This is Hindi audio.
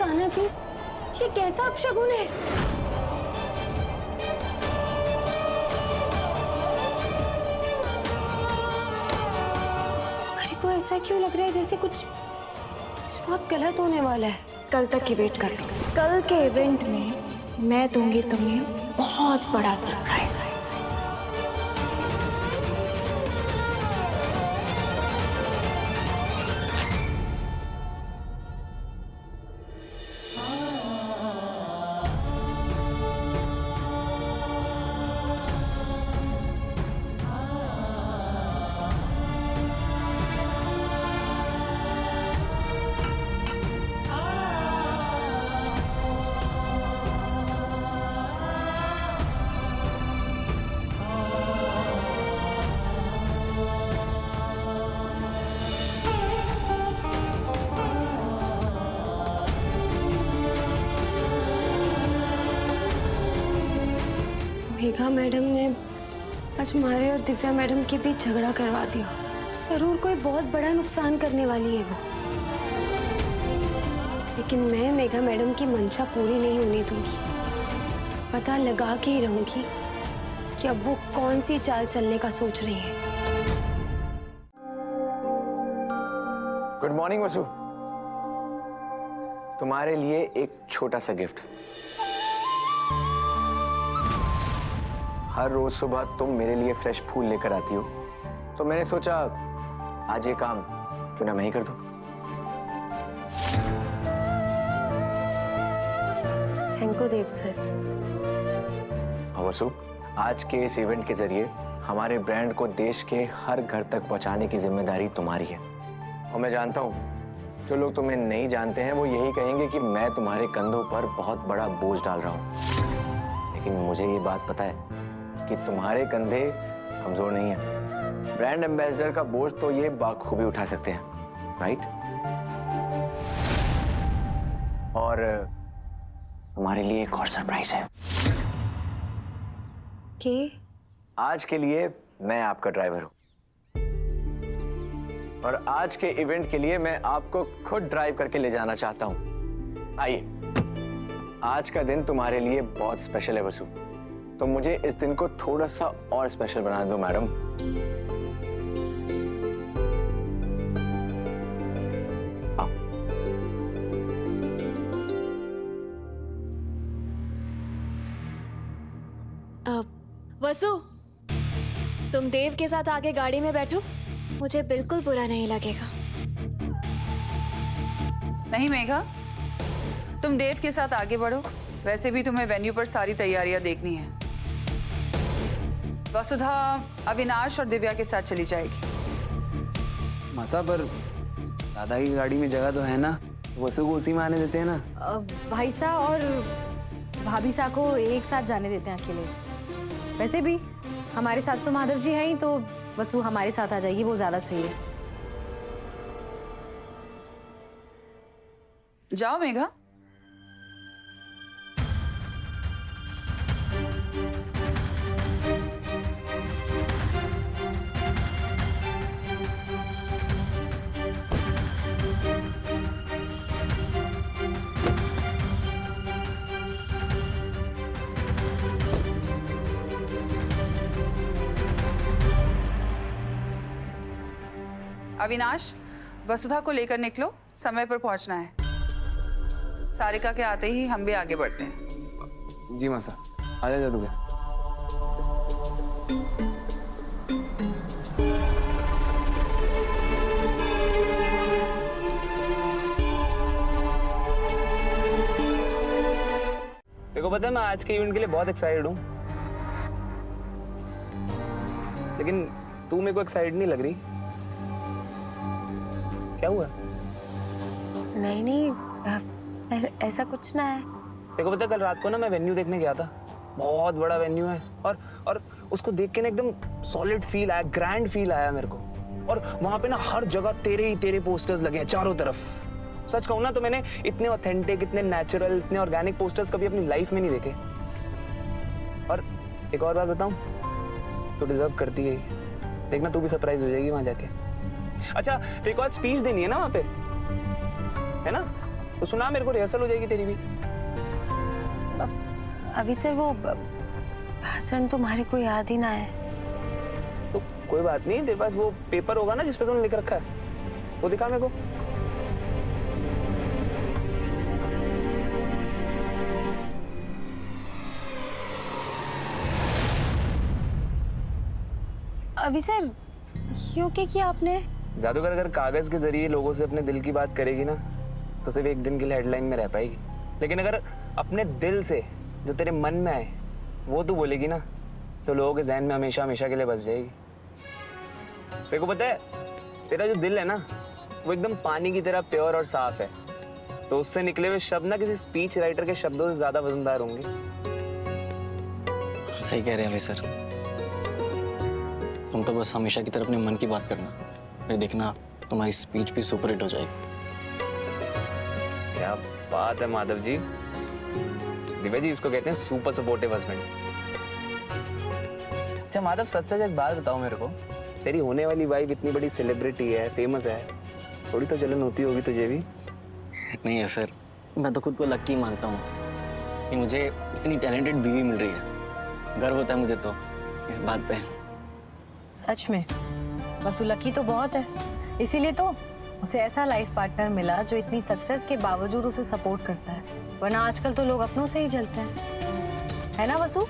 कान्हा जी, ये कैसा अपशगुन है? मेरे को ऐसा क्यों लग रहा है जैसे कुछ बहुत गलत होने वाला है। कल तक की वेट कर लो। कल के इवेंट में मैं दूंगी तुम्हें बहुत बड़ा सरप्राइज। मेघा मैडम ने आज मारे और दिव्या मैडम के बीच झगड़ा करवा दिया। जरूर कोई बहुत बड़ा नुकसान करने वाली है वो, लेकिन मैं मेघा मैडम की मंशा पूरी नहीं होने दूंगी। पता लगा के ही रहूंगी कि अब वो कौन सी चाल चलने का सोच रही है। गुड मॉर्निंग वसु, तुम्हारे लिए एक छोटा सा गिफ्ट। हर रोज सुबह तुम मेरे लिए फ्रेश फूल लेकर आती हो, तो मैंने सोचा आज ये काम क्यों ना मैं ही कर दूं। Thank you Dev sir. Vasu, आज के इस इवेंट के जरिए हमारे ब्रांड को देश के हर घर तक पहुंचाने की जिम्मेदारी तुम्हारी है। और मैं जानता हूं जो लोग तुम्हें नहीं जानते हैं वो यही कहेंगे कि मैं तुम्हारे कंधों पर बहुत बड़ा बोझ डाल रहा हूं, लेकिन मुझे ये बात पता है कि तुम्हारे कंधे कमजोर नहीं है। ब्रांड एम्बेसडर का बोझ तो ये बाखूबी उठा सकते हैं, राइट? और तुम्हारे लिए एक और सरप्राइज है कि आज के लिए मैं आपका ड्राइवर हूं और आज के इवेंट के लिए मैं आपको खुद ड्राइव करके ले जाना चाहता हूं। आइए, आज का दिन तुम्हारे लिए बहुत स्पेशल है वसु, तो मुझे इस दिन को थोड़ा सा और स्पेशल बना दो मैडम। वसु, तुम देव के साथ आगे गाड़ी में बैठो, मुझे बिल्कुल बुरा नहीं लगेगा। नहीं मेघा, तुम देव के साथ आगे बढ़ो। वैसे भी तुम्हें वेन्यू पर सारी तैयारियां देखनी है। वसुधा अविनाश और दिव्या के साथ चली जाएगी। मासा, पर दादा की गाड़ी में जगह तो है ना, वसु को उसी में आने देते हैं ना। भाई सा और भाभी सा को एक साथ जाने देते हैं अकेले। वैसे भी हमारे साथ तो माधव जी हैं ही, तो वसु हमारे साथ आ जाएगी, वो ज्यादा सही है। जाओ मेघा। अविनाश, वसुधा को लेकर निकलो, समय पर पहुंचना है। सारिका के आते ही हम भी आगे बढ़ते हैं। जी मासा, आ जा जादू। देखो पता है, मैं आज के इवेंट के लिए बहुत एक्साइटेड हूँ, लेकिन तू मेरे को एक्साइटेड नहीं लग रही। क्या हुआ? नहीं नहीं, ऐसा कुछ ना है। देखो पता है, कल रात को ना मैं वेन्यू देखने गया था। बहुत बड़ा वेन्यू है और उसको देख के ना एकदम सॉलिड फील आया, ग्रैंड फील आया मेरे को। और वहां पे ना हर जगह तेरे पोस्टर्स लगे हैं चारों तरफ। सच कहूँ ना तो मैंने इतने ऑथेंटिक, इतने नेचुरल, इतने ऑर्गेनिक पोस्टर्स कभी अपनी लाइफ में नहीं देखे। और एक और बात बताऊं, तू डिजर्व करती है। देखना तू भी सरप्राइज हो जाएगी वहां जाके। अच्छा, एक और स्पीच देनी है ना वहां पे, है ना? तो सुना, मेरे को रिहर्सल हो जाएगी तेरी भी। अभी सर वो भाषण तुम्हारे को याद ही ना है। तो कोई बात नहीं, तेरे पास वो पेपर होगा ना जिसपे तूने लिख रखा है, वो दिखा मेरे को। अभी सर क्यों क्या किया आपने? जादूगर अगर कागज के जरिए लोगों से अपने दिल की बात करेगी ना तो सिर्फ एक दिन के लिए हेडलाइन में रह पाएगी, लेकिन अगर अपने दिल से जो तेरे मन में आए वो तू बोलेगी ना तो लोगों के जहन में हमेशा हमेशा के लिए बस जाएगी। तेरे को पता है तेरा जो दिल है ना वो एकदम पानी की तरह प्योर और साफ है, तो उससे निकले हुए शब्द ना किसी स्पीच राइटर के शब्दों से ज्यादा वजनदार होंगे। सही कह रहे हैं सर, तुम तो बस हमेशा की तरह अपने मन की बात करना, फिर देखना तुम्हारी स्पीच भी सुपर हिट हो जाएगी। क्या बात है माधव जी, दिव्या जी इसको कहते हैं सुपर सपोर्टिव हस्बैंड। अच्छा माधव, सच सच एक बात बताओ मेरे को, तेरी होने वाली वाइफ इतनी बड़ी सेलिब्रिटी है, फेमस है, थोड़ी तो जलन होती होगी तुझे भी? नहीं है सर, मैं तो खुद को लकी मानता हूँ कि मुझे इतनी टैलेंटेड बीवी मिल रही है। गर्व होता है मुझे तो इस बात पे। सच में वसु लकी तो बहुत है, इसीलिए तो उसे ऐसा लाइफ पार्टनर मिला जो इतनी सक्सेस के बावजूद उसे सपोर्ट करता है, वरना आजकल तो लोग अपनों से ही जलते हैं, है ना वसु?